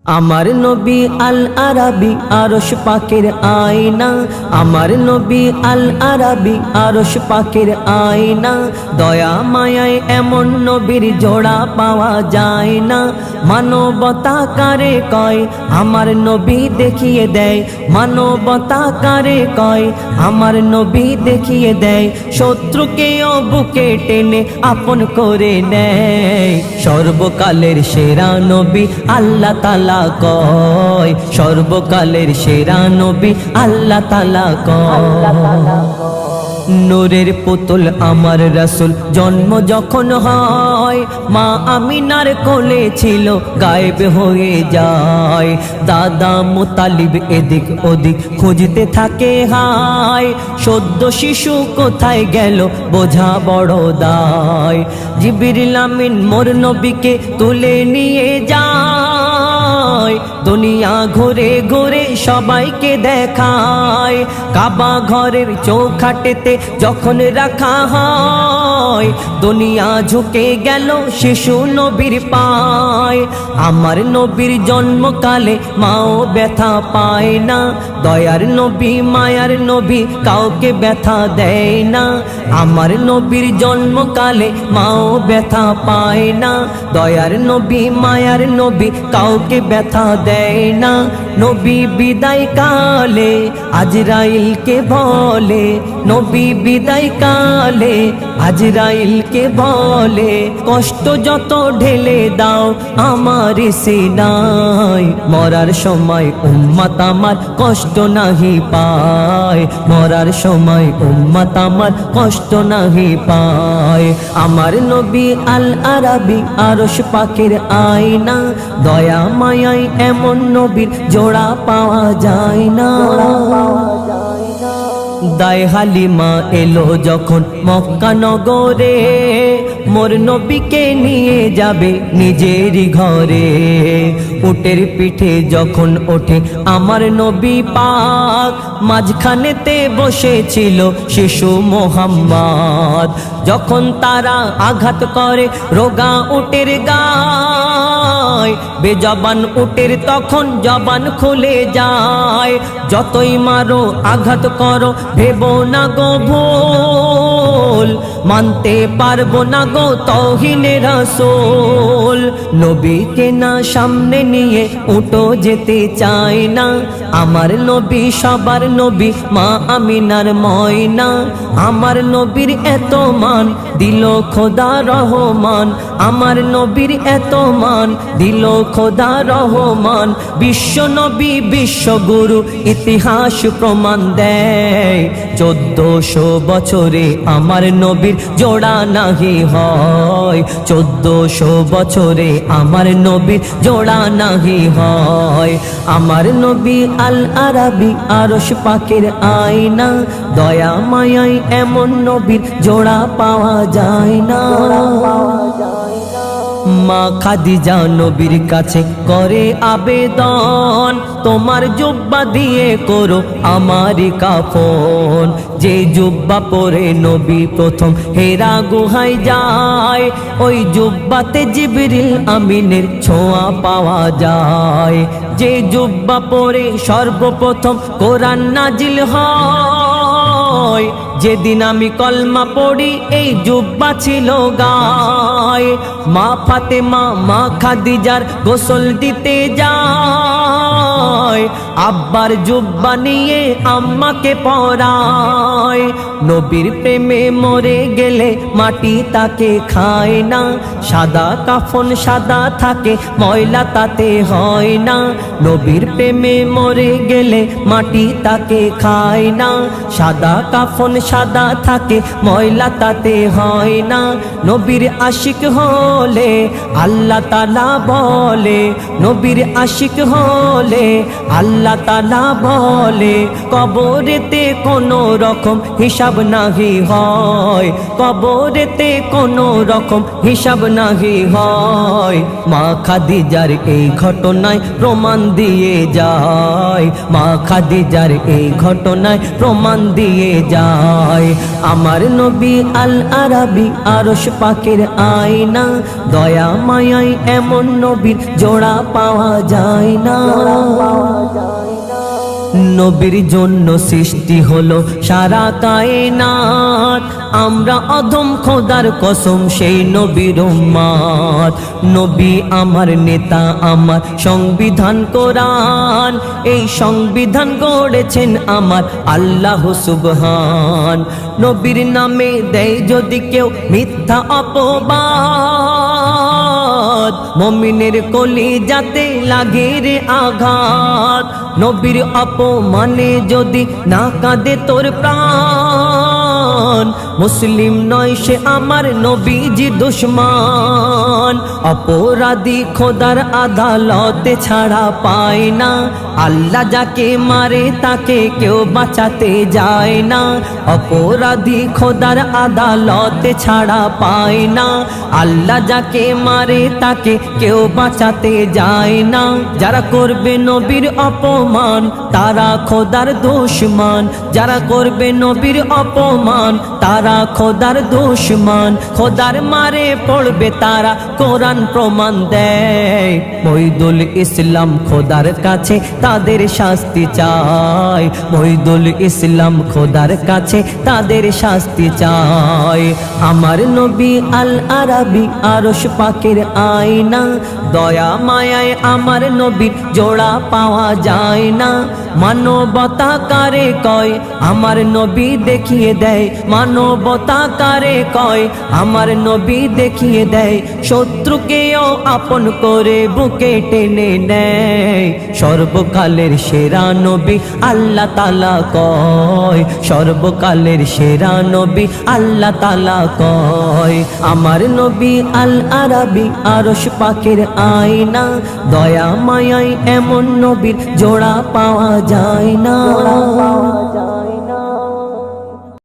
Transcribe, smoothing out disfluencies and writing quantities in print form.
আমার নবী আল আরাবী আরশ পাকের আয়না, আমার নবী আল আরাবী আরশ পাকের আয়না। দয়া মায়ায় এমন নবীর জোড়া পাওয়া যায় না। মানবতা কারে কয় আমার নবী দেখিয়ে দেয়, মানবতা কারে কয় আমার নবী দেখিয়ে দেয়। শত্রুকেও বুকে টেনে আপন করে নেয়। সর্বকালের সেরা নবী আল্লাহ তাআলা কয়, সর্বকালের সেরা নবী আল্লাহ তাআলা কয়। নূরের পুতুল আমার রাসূল জন্ম যখন হয়, মা আমিনার কোলে ছিল গায়েব হয়ে যায়। দাদা মুতালিব এদিক ওদিক খুঁজতে থাকে হায়, সদ্য শিশু কোথায় গেল বোঝা বড় দায়। জিবরিল আমিন মোর নবীকে তুলে নিয়ে যায়, দুনিয়া ঘুরে ঘুরে সবাইকে দেখায়। কাবা ঘরের চৌখাটেতে যখন রাখা হয়, দুনিয়া ঝুঁকে গেল শিশু নবীর পায়। আমার নবীর জন্মকালে মাও ব্যথা পায় না, দয়ার নবী মায়ার নবী কাউকে ব্যথা দেয় না। আমার নবীর জন্মকালে মাও ব্যথা পায় না, দয়ার নবী মায়ার নবী কাউকে ব্যথা দেয় না। নবী বিদায় কালে আজরাইলকে বলে, নবী বিদায় কালে আজরাইলকে বলে, কষ্ট যত ঢেলে দাও আমার সিনায়। মরার সময় উম্মত আমার কষ্ট নাহি পায়, মরার সময় উম্মত আমার কষ্ট নাহি পায়। আমার নবী আল আরাবী আরশ পাকের আয়না, দয়া মায়ায় এমন নবীর জোড়া পাওয়া যায় না। দায় হালিমা এলো যখন মক্কা নগরে, মোর নবীকে নিয়ে যাবে নিজেরই ঘরে। উটের পিঠে যখন ওঠে আমার নবী পাক, মাঝখানেতে বসেছিল শিশু মোহাম্মদ। যখন তারা আঘাত করে রোগা উটের গায়, বেজবান উটের তখন জবান খুলে যায়। যতই মারো আঘাত করো ভেবো না গো ভুল, মানতে পারবো না গো তৌহিনে রাসূল। নবীকে না সামনে নিয়ে উঠো যেতে চায় না, আমার নবী সবার নবী মা আমিনার ময়না। আমার নবীর এত মান দিল খোদা রহমান, আমার নবীর এত মান দিল খোদা রহমান। বিশ্ব নবী বিশ্বগুরু ইতিহাস প্রমাণ দেয়, 1400 বছরে আমার নবীর জোড়া নাহি হয়, 1400 বছরে আমার নবীর জোড়া নাহি হয়। আমার নবী আল আরাবী আরশ পাকের আয়না, দয়া মায়ায় এমন নবীর জোড়া পাওয়া যায় না। মা খাদিজা নবীর কাছে করে আবেদন, তোমার জুব্বা দিয়ে করো আমারই কাফন। যে জুব্বা পরে নবী প্রথম হেরা গুহায় যায়, ওই জুব্বাতে জিবরিল আমিনের ছোঁয়া পাওয়া যায়। যে জুব্বা পরে সর্বপ্রথম কোরআন নাজিল হয়, যেদিন আমি কলমা পড়ি এই জুব্বা ছিল গায়। মা ফাতেমা মা খাদিজার গোসল দিতে যায়, আব্বার জুব্বা নিয়ে আম্মাকে পরায়। নবীর প্রেমে মরে গেলে মাটি তাকে খায় না, সাদা কাফন সাদা থাকে ময়লা তাতে হয় না। নবীর প্রেমে মরে গেলে মাটি তাকে খায় না, সাদা কাফন সাদা থাকে ময়লা তাতে হয় না। নবীর আশিক হলে আল্লাহ তাআলা বলে, নবীর আশিক হলে আল্লাহ তাআলা বলে কবরেতে কোনো রকম হিসাব নাহি হয়, কবরেতে কোনো রকম হিসাব নাহি হয়। মা খাদিজার এই ঘটনায় প্রমাণ দিয়ে যায়, মা খাদিজার এই ঘটনায় প্রমাণ দিয়ে যায়। আমার নবী আল আরাবী আরশ পাকের আয়না, দয়া মায়ায় এমন নবীর জোড়া পাওয়া যায় না। নবীর জন্য সৃষ্টি হলো সারা কায়নাত, আমরা অধম খোদার কসম সেই নবীর উম্মত। নবী আমার নেতা, আমার সংবিধান কোরআন, এই সংবিধান গড়েছেন আমার আল্লাহ সুবহান। নবীর নামে দেয় যদি কেউ মিথ্যা অপবাদ, মুমিনের কলিজাতে লাগে রে আঘাত। নবীর অপমানে যদি না কাঁদে তোর প্রাণ, মুসলিম নয় সে আমার নবীজি দুশমন। অপরাধী খোদার আদালতে ছাড়া পায় না, আল্লাহ যাকে মারে তাকে কেউ বাঁচাতে যায় না। অপরাধী খোদার আদালতে ছাড়া পায় না, আল্লাহ যাকে মারে তাকে কেউ বাঁচাতে যায় না। যারা করবে নবীর অপমান তারা খোদার দুশমন, যারা করবে নবীর অপমান তারা খোদার দুশমন। খোদার মারে পড়বে তারা, কোরআন প্রমাণ দেয়। মহিদুল ইসলাম খোদার কাছে তাদের শাস্তি চায়, মহিদুল ইসলাম খোদার কাছে তাদের শাস্তি চায়। আমার নবী আল আরাবী আরশ পাকের আয়না, দয়া মায়ায় আমার নবীর জোড়া পাওয়া যায় না। মানবতা কারে কয় আমার নবী দেখিয়ে দেয়, মানবতা কারে কয় আমার নবী দেখিয়ে দেয়। শত্রুকেও আপন করে বুকে টেনে নেয়, সর্বকালের সেরা নবী আল্লাহ তাআলা কয়, সর্বকালের সেরা নবী আল্লাহ তাআলা কয়। আমার নবী আল আরাবী আরশ পাকের আয়না, দয়া মায়ায় এমন নবীর জোড়া পাওয়া যায় না।